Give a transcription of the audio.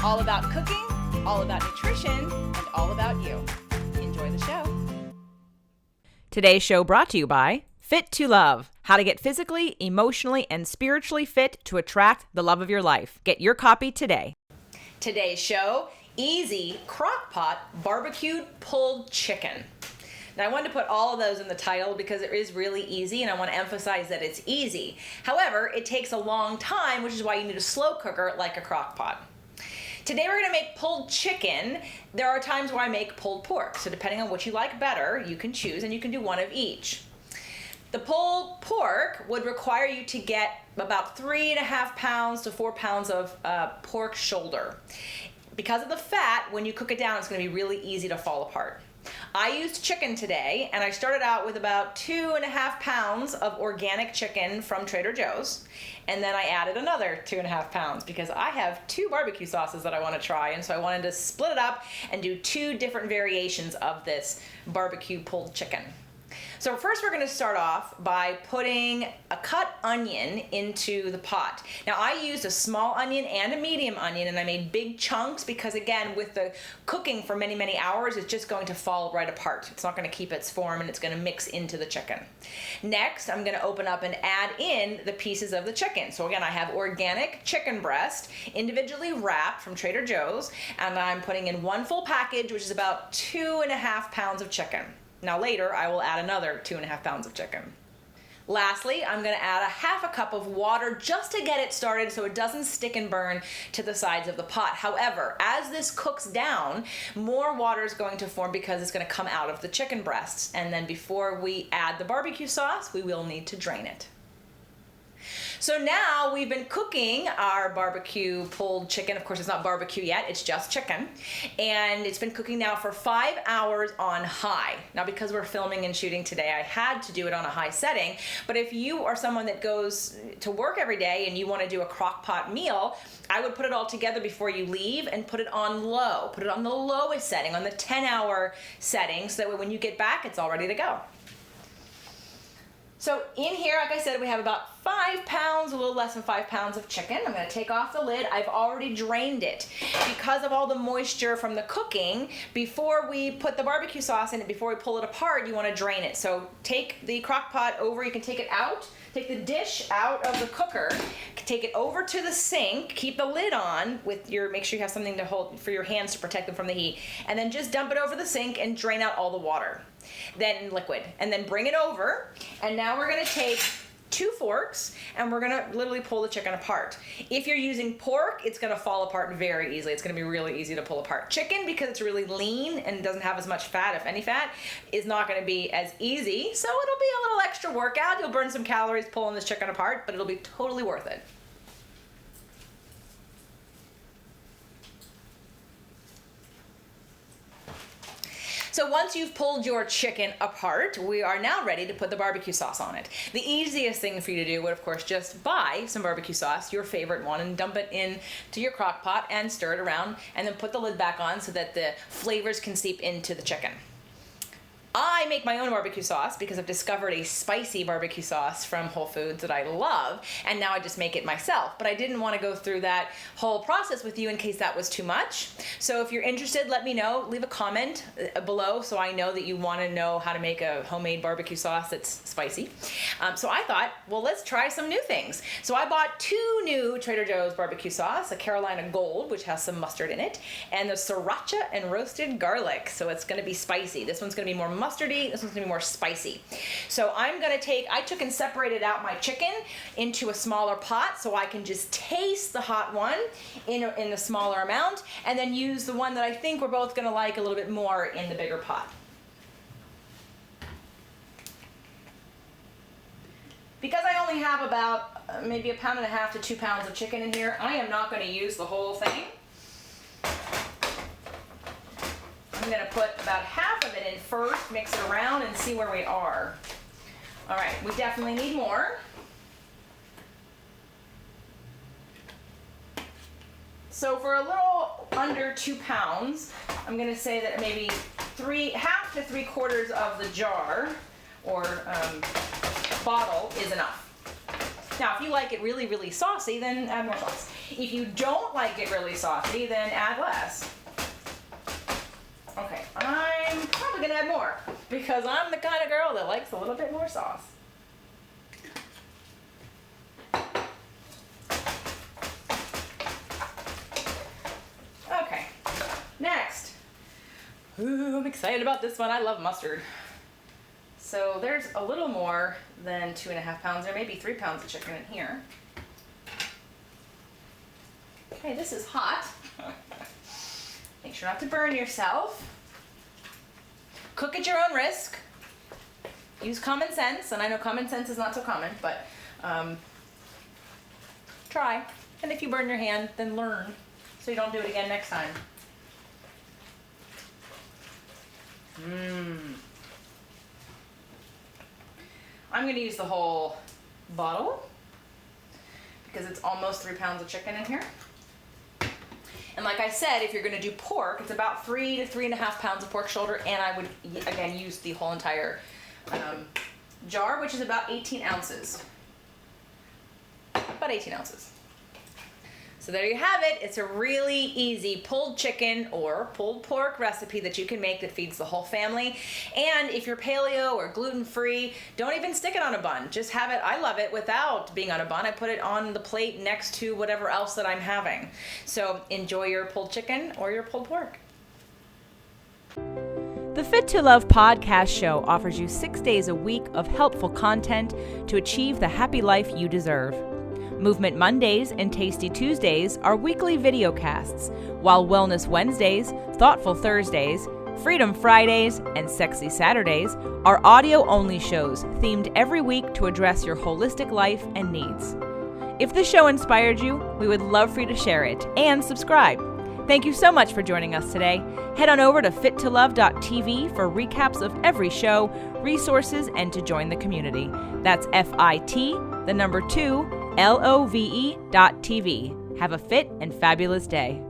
All about cooking, all about nutrition, and all about you. Enjoy the show. Today's show brought to you by Fit to Love. How to get physically, emotionally, and spiritually fit to attract the love of your life. Get your copy today. Today's show, easy Crockpot barbecued pulled chicken. Now, I wanted to put all of those in the title because it is really easy, and I want to emphasize that it's easy. However, it takes a long time, which is why you need a slow cooker like a Crockpot. Today we're going to make pulled chicken. There are times where I make pulled pork, so depending on what you like better, you can choose, and you can do one of each. The pulled pork would require you to get about 3.5 pounds to 4 pounds of pork shoulder. Because of the fat, when you cook it down, it's going to be really easy to fall apart. I used chicken today, and I started out with about 2.5 pounds of organic chicken from Trader Joe's, and then I added another 2.5 pounds because I have 2 barbecue sauces that I want to try, and so I wanted to split it up and do 2 different variations of this barbecue pulled chicken. So first we're going to start off by putting a cut onion into the pot. Now I used a small onion and a medium onion, and I made big chunks because, again, with the cooking for many, many hours, it's just going to fall right apart. It's not going to keep its form, and it's going to mix into the chicken. Next, I'm going to open up and add in the pieces of the chicken. So again, I have organic chicken breast, individually wrapped from Trader Joe's, and I'm putting in 1 full package, which is about 2.5 pounds of chicken. Now later, I will add another 2.5 pounds of chicken. Lastly, I'm going to add a 1/2 cup of water just to get it started so it doesn't stick and burn to the sides of the pot. However, as this cooks down, more water is going to form because it's going to come out of the chicken breasts. And then before we add the barbecue sauce, we will need to drain it. So now we've been cooking our barbecue pulled chicken. Of course, it's not barbecue yet, it's just chicken. And it's been cooking now for 5 hours on high. Now, because we're filming and shooting today, I had to do it on a high setting. But if you are someone that goes to work every day and you want to do a Crockpot meal, I would put it all together before you leave and put it on low. Put it on the lowest setting, on the 10-hour setting, so that way when you get back, it's all ready to go. So in here, like I said, we have about 5 pounds, a little less than 5 pounds of chicken. I'm going to take off the lid. I've already drained it. Because of all the moisture from the cooking, before we put the barbecue sauce in it, before we pull it apart, you want to drain it. So take the crock pot over. You can take it out. Take the dish out of the cooker. Take it over to the sink. Keep the lid on with make sure you have something to hold for your hands to protect them from the heat. And then just dump it over the sink and drain out all the water. Then liquid. And then bring it over. And now we're going to take 2 forks and we're going to literally pull the chicken apart. If you're using pork, it's going to fall apart very easily. It's going to be really easy to pull apart. Chicken, because it's really lean and doesn't have as much fat, if any fat, is not going to be as easy. So it'll be a little extra workout. You'll burn some calories pulling this chicken apart, but it'll be totally worth it. So once you've pulled your chicken apart, we are now ready to put the barbecue sauce on it. The easiest thing for you to do would, of course, just buy some barbecue sauce, your favorite one, and dump it into your crock pot and stir it around, and then put the lid back on so that the flavors can seep into the chicken. I make my own barbecue sauce because I've discovered a spicy barbecue sauce from Whole Foods that I love, and now I just make it myself. But I didn't want to go through that whole process with you in case that was too much. So if you're interested, let me know. Leave a comment below so I know that you want to know how to make a homemade barbecue sauce that's spicy. So I thought, well, let's try some new things. So I bought 2 new Trader Joe's barbecue sauce, a Carolina Gold, which has some mustard in it, and the sriracha and roasted garlic. So it's going to be spicy. This one's going to be more mustardy. This one's gonna be more spicy. So I took and separated out my chicken into a smaller pot so I can just taste the hot one in a smaller amount, and then use the one that I think we're both gonna like a little bit more in the bigger pot. Because I only have about maybe 1.5 pounds to 2 pounds of chicken in here, I am not gonna use the whole thing. I'm going to put about half of it in first, mix it around, and see where we are. All right, we definitely need more. So for a little under 2 pounds, I'm going to say that maybe half to 3/4 of the jar or bottle is enough. Now, if you like it really, really saucy, then add more sauce. If you don't like it really saucy, then add less. Okay, I'm probably gonna add more because I'm the kind of girl that likes a little bit more sauce. Okay, next. Ooh, I'm excited about this one. I love mustard. So there's a little more than 2.5 pounds. There may be 3 pounds of chicken in here. Okay, this is hot. Make sure not to burn yourself. Cook at your own risk. Use common sense, and I know common sense is not so common, but try. And if you burn your hand, then learn so you don't do it again next time. I'm going to use the whole bottle because it's almost 3 pounds of chicken in here. And like I said, if you're going to do pork, it's about 3 to 3.5 pounds of pork shoulder, and I would, again, use the whole entire jar, which is about 18 ounces. About 18 ounces. So there you have it. It's a really easy pulled chicken or pulled pork recipe that you can make that feeds the whole family. And if you're paleo or gluten-free, don't even stick it on a bun. Just have it, I love it, without being on a bun. I put it on the plate next to whatever else that I'm having. So enjoy your pulled chicken or your pulled pork. The Fit to Love podcast show offers you 6 days a week of helpful content to achieve the happy life you deserve. Movement Mondays and Tasty Tuesdays are weekly video casts, while Wellness Wednesdays, Thoughtful Thursdays, Freedom Fridays, and Sexy Saturdays are audio-only shows themed every week to address your holistic life and needs. If this show inspired you, we would love for you to share it and subscribe. Thank you so much for joining us today. Head on over to fittolove.tv for recaps of every show, resources, and to join the community. That's FIT, the number 2, LOVE.TV. Have a fit and fabulous day.